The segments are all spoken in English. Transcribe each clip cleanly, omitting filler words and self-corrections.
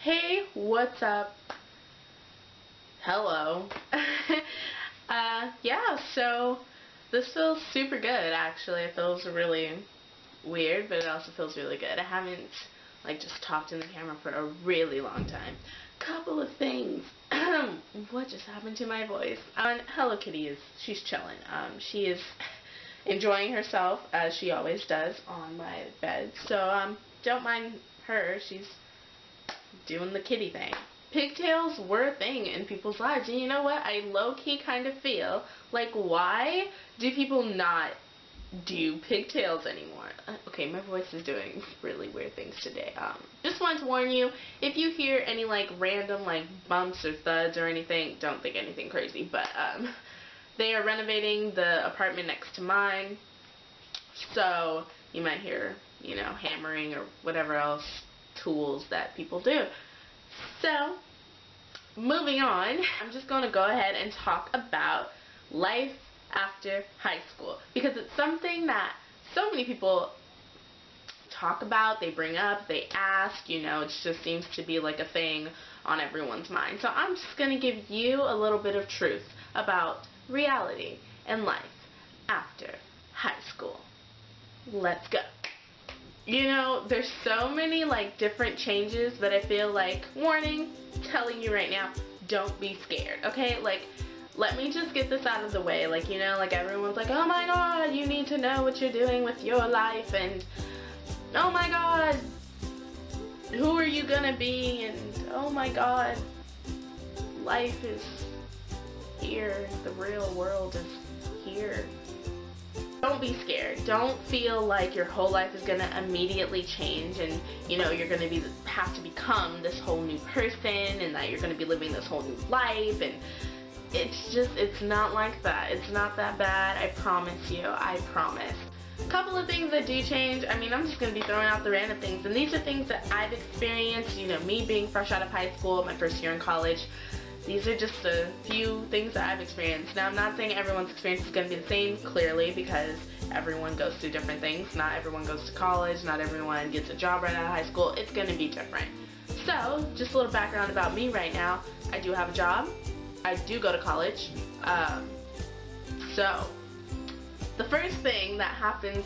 Hey, what's up? Hello. Yeah, so this feels super good actually. It feels really weird, but it also feels really good. I haven't just talked in the camera for a really long time. Couple of things. What just happened to my voice? Hello Kitty she's chilling. She is enjoying herself as she always does on my bed. So don't mind her. She's doing the kitty thing. Pigtails were a thing in people's lives, and you know what? I low-key kind of feel like, why do people not do pigtails anymore? Okay, my voice is doing really weird things today. Just wanted to warn you, if you hear any random bumps or thuds or anything, don't think anything crazy, but they are renovating the apartment next to mine, so you might hear, hammering or whatever else tools that people do. So, moving on, I'm just going to go ahead and talk about life after high school, because it's something that so many people talk about, they bring up, they ask, it just seems to be like a thing on everyone's mind. So I'm just going to give you a little bit of truth about reality and life after high school. Let's go. There's so many different changes that I feel warning, telling you right now, don't be scared, okay? Let me just get this out of the way. Everyone's like, oh my god, you need to know what you're doing with your life, and oh my god, who are you gonna be, and oh my god, life is here, the real world is here. Don't be scared. Don't feel like your whole life is gonna immediately change and you're gonna have to become this whole new person and that you're gonna be living this whole new life, and it's not like that. It's not that bad. I promise you. I promise. A couple of things that do change. I'm just gonna be throwing out the random things, and these are things that I've experienced. Me being fresh out of high school, my first year in college. These are just a few things that I've experienced. Now, I'm not saying everyone's experience is going to be the same, clearly, because everyone goes through different things. Not everyone goes to college. Not everyone gets a job right out of high school. It's going to be different. So, just a little background about me right now. I do have a job. I do go to college. So, the first thing that happens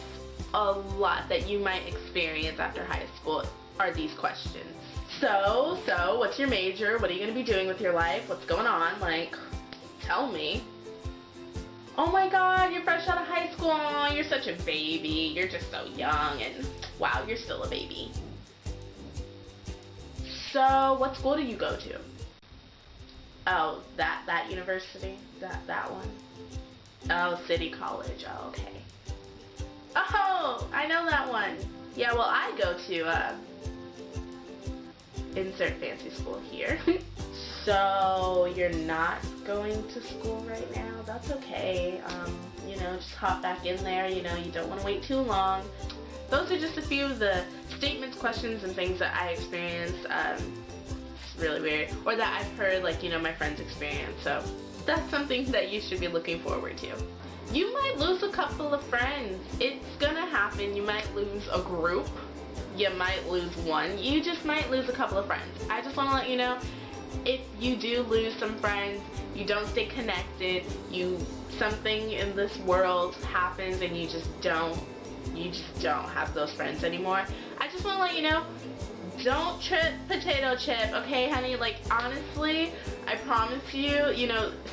a lot that you might experience after high school are these questions. So, what's your major? What are you going to be doing with your life? What's going on? Tell me. Oh my god, you're fresh out of high school. Oh, you're such a baby. You're just so young, and wow, you're still a baby. So, what school do you go to? Oh, that university? That one? Oh, City College. Oh, okay. Oh, I know that one. Yeah, well, I go to, insert fancy school here. So you're not going to school right now? That's okay. Just hop back in there. You don't want to wait too long. Those are just a few of the statements, questions, and things that I experienced. It's really weird. Or that I've heard, my friends experience. So that's something that you should be looking forward to. You might lose a couple of friends. It's gonna happen. You might lose a group. You might lose one. You just might lose a couple of friends. I just want to let you know, if you do lose some friends, you don't stay connected, something in this world happens and you just don't have those friends anymore. I just want to let you know, don't trip potato chip, okay honey? Honestly, I promise you,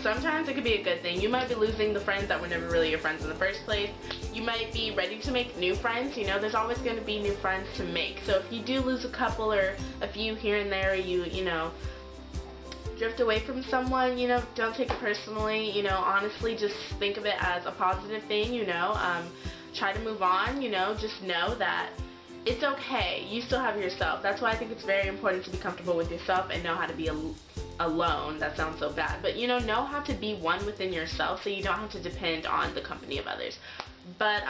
sometimes it could be a good thing. You might be losing the friends that were never really your friends in the first place. You might be ready to make new friends. There's always going to be new friends to make. So if you do lose a couple or a few here and there, you drift away from someone, don't take it personally. Honestly, just think of it as a positive thing, try to move on, just know that it's okay. You still have yourself. That's why I think it's very important to be comfortable with yourself and know how to be alone. That sounds so bad, but know how to be one within yourself so you don't have to depend on the company of others. But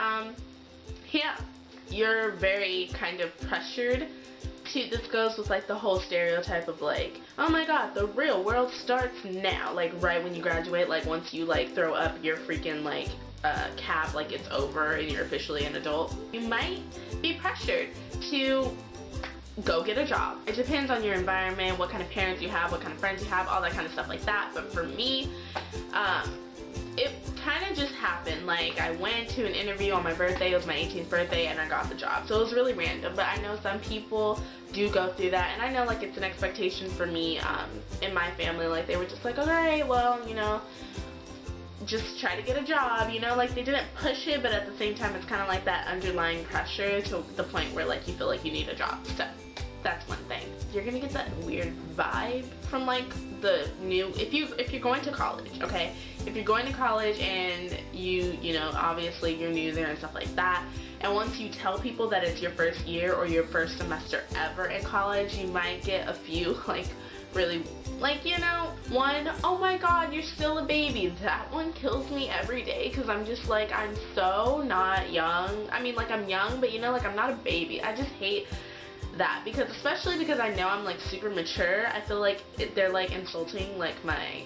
yeah, you're very kind of pressured to, this goes with the whole stereotype of oh my god, the real world starts now, right when you graduate, once you throw up your freaking cap, it's over and you're officially an adult. You might be pressured to go get a job. It depends on your environment, what kind of parents you have, what kind of friends you have, all that kind of stuff like that. But for me, it kind of just happened. Like, I went to an interview on my birthday. It was my 18th birthday, and I got the job. So it was really random, but I know some people do go through that, and I know, like, it's an expectation for me in my family. Like, they were just like, alright, well, you know, just try to get a job, you know, like, they didn't push it, but at the same time, it's kind of like that underlying pressure to the point where, like, you feel like you need a job. So that's one thing. You're gonna get that weird vibe from, like, the new, if you're going to college, okay, if you're going to college and you know, obviously you're new there and stuff like that, and once you tell people that it's your first year or your first semester ever in college, you might get a few, like, really, like, you know, one, oh my god, you're still a baby. That one kills me every day, because I'm just like, I'm so not young. I mean, like, I'm young, but, you know, like, I'm not a baby. I just hate that, because especially because I know I'm, like, super mature. I feel like they're, like, insulting, like, my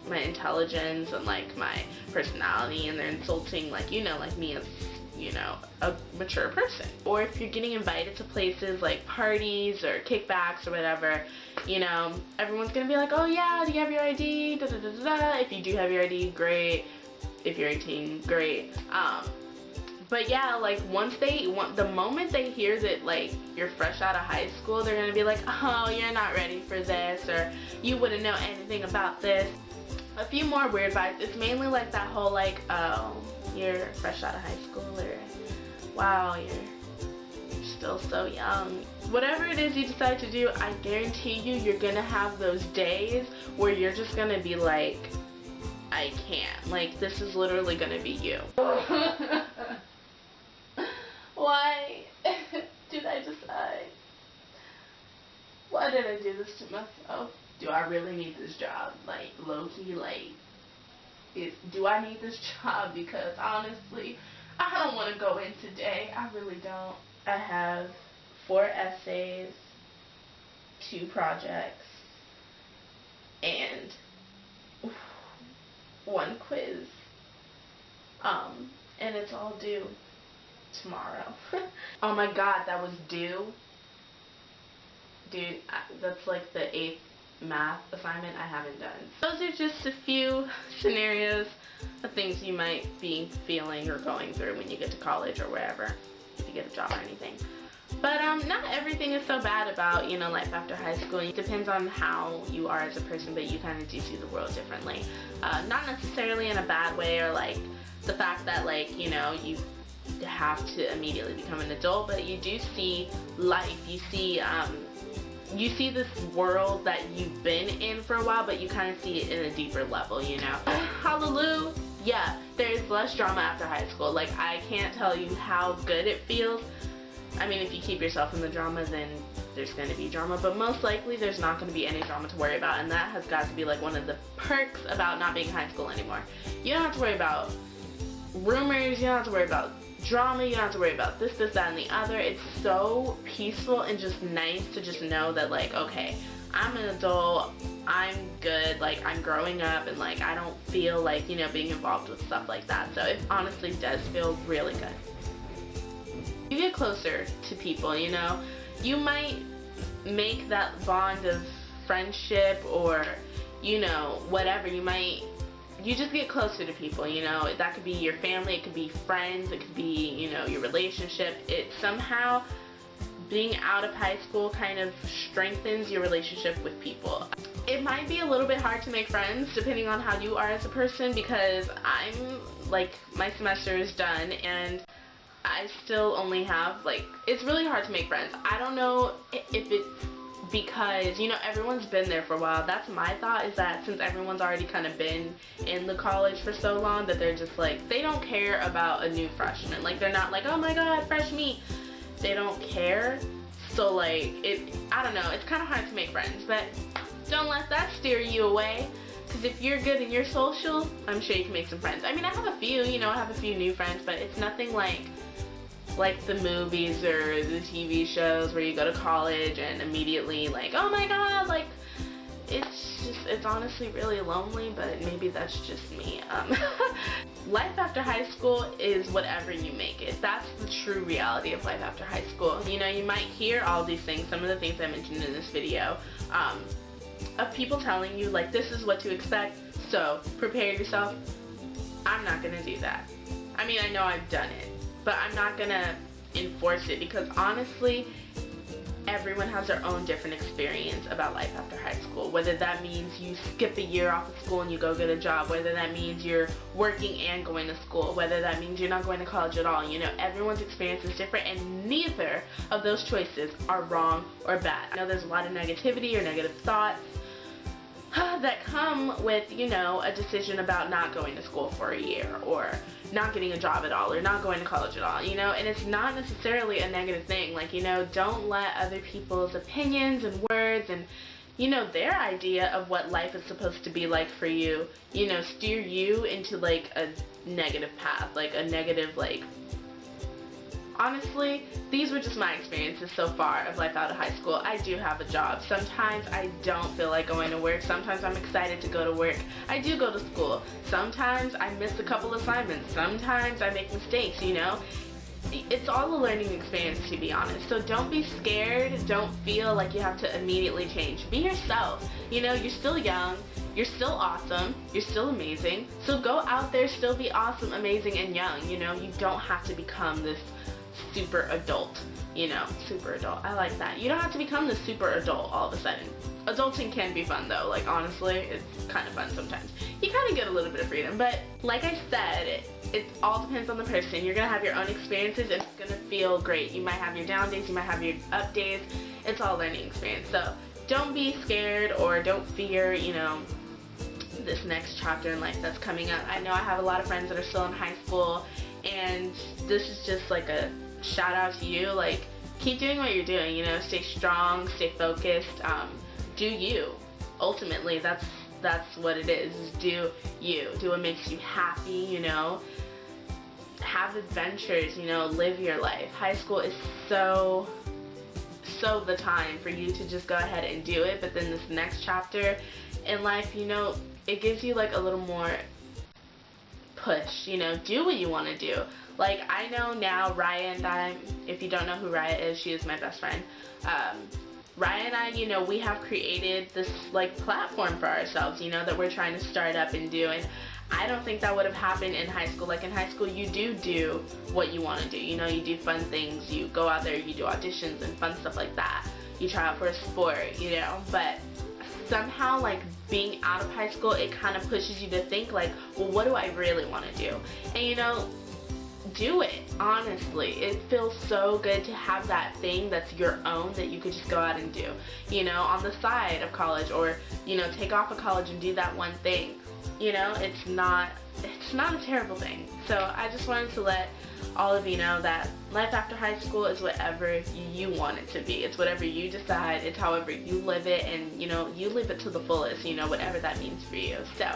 intelligence and, like, my personality, and they're insulting, like, you know, like, me as, you know, a mature person. Or if you're getting invited to places like parties or kickbacks or whatever, you know, everyone's gonna be like, oh yeah, do you have your ID, da da da da. If you do have your ID, great. If you're 18, great. But yeah, like, the moment they hear that, like, you're fresh out of high school, they're gonna be like, oh, you're not ready for this, or you wouldn't know anything about this. A few more weird vibes. It's mainly like that whole, like, oh, you're fresh out of high school, or wow, you're still so young. Whatever it is you decide to do, I guarantee you're gonna have those days where you're just gonna be like, I can't. Like, this is literally gonna be you. Why did I decide? Why did I do this to myself? Do I really need this job? Like, low-key, like, do I need this job? Because honestly, I don't want to go in today. I really don't. I have 4 essays, 2 projects, and 1 quiz. And it's all due tomorrow. Oh my god, that was due. Dude, that's like the 8th math assignment I haven't done. Those are just a few scenarios of things you might be feeling or going through when you get to college or wherever, if you get a job or anything. But not everything is so bad about, you know, life after high school. It depends on how you are as a person, but you kind of do see the world differently. Not necessarily in a bad way, or like the fact that, like, you know, you have to immediately become an adult, but you do see life. You see this world that you've been in for a while, but you kind of see it in a deeper level, you know. Hallelujah. Yeah, there's less drama after high school. Like, I can't tell you how good it feels. I mean, if you keep yourself in the drama, then there's going to be drama, but most likely there's not going to be any drama to worry about, and that has got to be, like, one of the perks about not being in high school anymore. You don't have to worry about rumors, you don't have to worry about drama, you don't have to worry about this, that, and the other. It's so peaceful and just nice to just know that, like, okay, I'm an adult, I'm good, like, I'm growing up, and, like, I don't feel like, you know, being involved with stuff like that. So it honestly does feel really good. You get closer to people, you know. You might make that bond of friendship, or, you know, whatever. You just get closer to people, you know. That could be your family, it could be friends, it could be, you know, your relationship. It somehow, being out of high school kind of strengthens your relationship with people. It might be a little bit hard to make friends depending on how you are as a person, because I'm, like, my semester is done and I still only have, like, it's really hard to make friends. I don't know if it's because, you know, everyone's been there for a while. That's my thought, is that since everyone's already kind of been in the college for so long, that they're just like, they don't care about a new freshman. Like, they're not like, oh my god, fresh meat. They don't care. So, like, I don't know, it's kind of hard to make friends, but don't let that steer you away. Because if you're good and you're social, I'm sure you can make some friends. I mean, I have a few, you know, I have a few new friends, but it's nothing like the movies or the TV shows where you go to college and immediately, like, oh my god, like, it's honestly really lonely, but maybe that's just me. Life after high school is whatever you make it. That's the true reality of life after high school. You know, you might hear all these things, some of the things I mentioned in this video, of people telling you, like, this is what to expect, so prepare yourself. I'm not gonna do that. I mean, I know I've done it, but I'm not gonna enforce it, because honestly, everyone has their own different experience about life after high school. Whether that means you skip a year off of school and you go get a job, whether that means you're working and going to school, whether that means you're not going to college at all. You know, everyone's experience is different, and neither of those choices are wrong or bad. I know there's a lot of negativity or negative thoughts that come with, you know, a decision about not going to school for a year, or not getting a job at all, or not going to college at all, you know, and it's not necessarily a negative thing. Like, you know, don't let other people's opinions and words and, you know, their idea of what life is supposed to be like for you, you know, steer you into, like, a negative path, like a negative, like, honestly, these were just my experiences so far of life out of high school. I do have a job. Sometimes I don't feel like going to work. Sometimes I'm excited to go to work. I do go to school. Sometimes I miss a couple assignments. Sometimes I make mistakes, you know. It's all a learning experience, to be honest. So don't be scared. Don't feel like you have to immediately change. Be yourself. You know, you're still young. You're still awesome. You're still amazing. So go out there, still be awesome, amazing, and young. You know, you don't have to become this super adult, you know, super adult. I like that. You don't have to become the super adult all of a sudden. Adulting can be fun though, like honestly, it's kind of fun sometimes. You kind of get a little bit of freedom, but like I said, it all depends on the person. You're gonna have your own experiences and it's gonna feel great. You might have your down days, you might have your up days. It's all learning experience. So don't be scared or don't fear, you know, this next chapter in life that's coming up. I know I have a lot of friends that are still in high school, and this is just like a shout out to you. Like, keep doing what you're doing, you know, stay strong, stay focused, do you. Ultimately, that's what it is do you. Do what makes you happy, you know. Have adventures, you know, live your life. High school is so the time for you to just go ahead and do it, but then this next chapter in life, you know, it gives you like a little more push, you know, do what you want to do. Like, I know now, Rhyea and I, if you don't know who Rhyea is, she is my best friend. Rhyea and I, you know, we have created this, like, platform for ourselves, you know, that we're trying to start up and do. And I don't think that would have happened in high school. Like, in high school, you do what you want to do. You know, you do fun things. You go out there, you do auditions and fun stuff like that. You try out for a sport, you know. But somehow, like, being out of high school, it kind of pushes you to think, like, well, what do I really want to do? And, you know, do it. Honestly, it feels so good to have that thing that's your own that you could just go out and do, you know, on the side of college, or, you know, take off of college and do that one thing. You know, it's not a terrible thing. So I just wanted to let all of you know that life after high school is whatever you want it to be. It's whatever you decide. It's however you live it, and, you know, you live it to the fullest, you know, whatever that means for you. So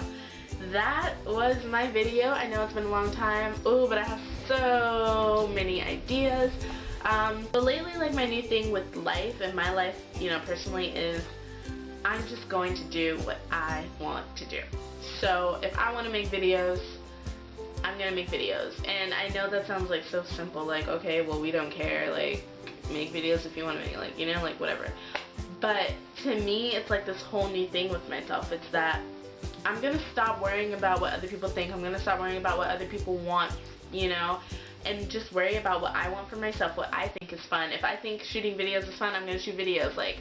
that was my video. I know it's been a long time. Ooh, but I have so many ideas. But lately, like, my new thing with life and my life, you know, personally, is I'm just going to do what I want to do. So if I want to make videos, I'm gonna make videos. And I know that sounds like so simple, like, okay, well, we don't care, like, make videos if you want to make, like, you know, like, whatever. But to me, it's like this whole new thing with myself. It's that I'm gonna stop worrying about what other people think. I'm gonna stop worrying about what other people want, you know, and just worry about what I want for myself, what I think is fun. If I think shooting videos is fun, I'm gonna shoot videos. Like,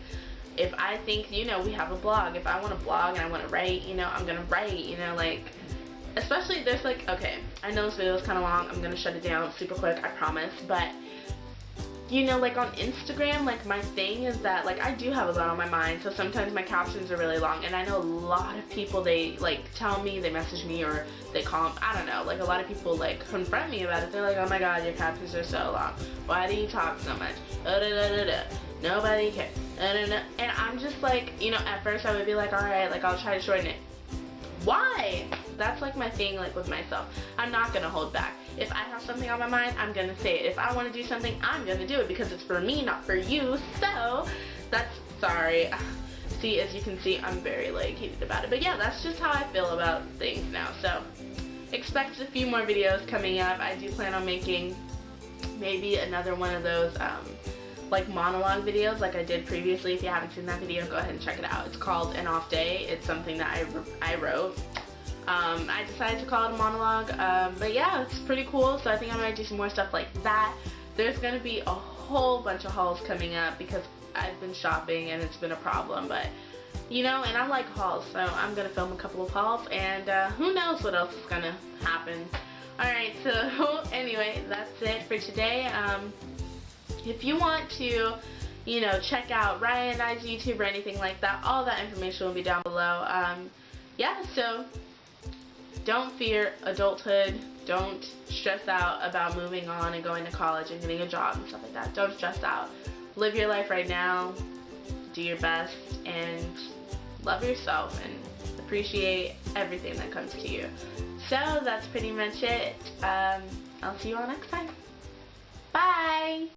if I think, you know, we have a blog, if I want to blog and I want to write, you know, I'm gonna write, you know, like, especially there's, like, okay, I know this video is kind of long, I'm gonna shut it down super quick, I promise, but, you know, like, on Instagram, like, my thing is that, like, I do have a lot on my mind, so sometimes my captions are really long, and I know a lot of people, they, like, tell me, they message me, or they call, I don't know, like, a lot of people, like, confront me about it. They're like, oh my god, your captions are so long, why do you talk so much, nobody cares, and I'm just like, you know, at first I would be like, alright, like, I'll try to shorten it. Why? That's, like, my thing, like, with myself. I'm not gonna hold back. If I have something on my mind, I'm gonna say it. If I want to do something, I'm gonna do it, because it's for me, not for you. So that's, sorry, honesty, as you can see, I'm very like heated about it. But yeah, that's just how I feel about things now. So expect a few more videos coming up. I do plan on making maybe another one of those like monologue videos like I did previously. If you haven't seen that video, go ahead and check it out. It's called An Off Day. It's something that I wrote. I decided to call it a monologue, but yeah, it's pretty cool, so I think I might do some more stuff like that. There's going to be a whole bunch of hauls coming up because I've been shopping and it's been a problem, but you know, and I like hauls, so I'm going to film a couple of hauls, and who knows what else is going to happen. Alright, so anyway, that's it for today. If you want to, you know, check out Rhyea and I's YouTube or anything like that, all that information will be down below. Yeah, so don't fear adulthood. Don't stress out about moving on and going to college and getting a job and stuff like that. Don't stress out. Live your life right now. Do your best and love yourself and appreciate everything that comes to you. So that's pretty much it. I'll see you all next time. Bye!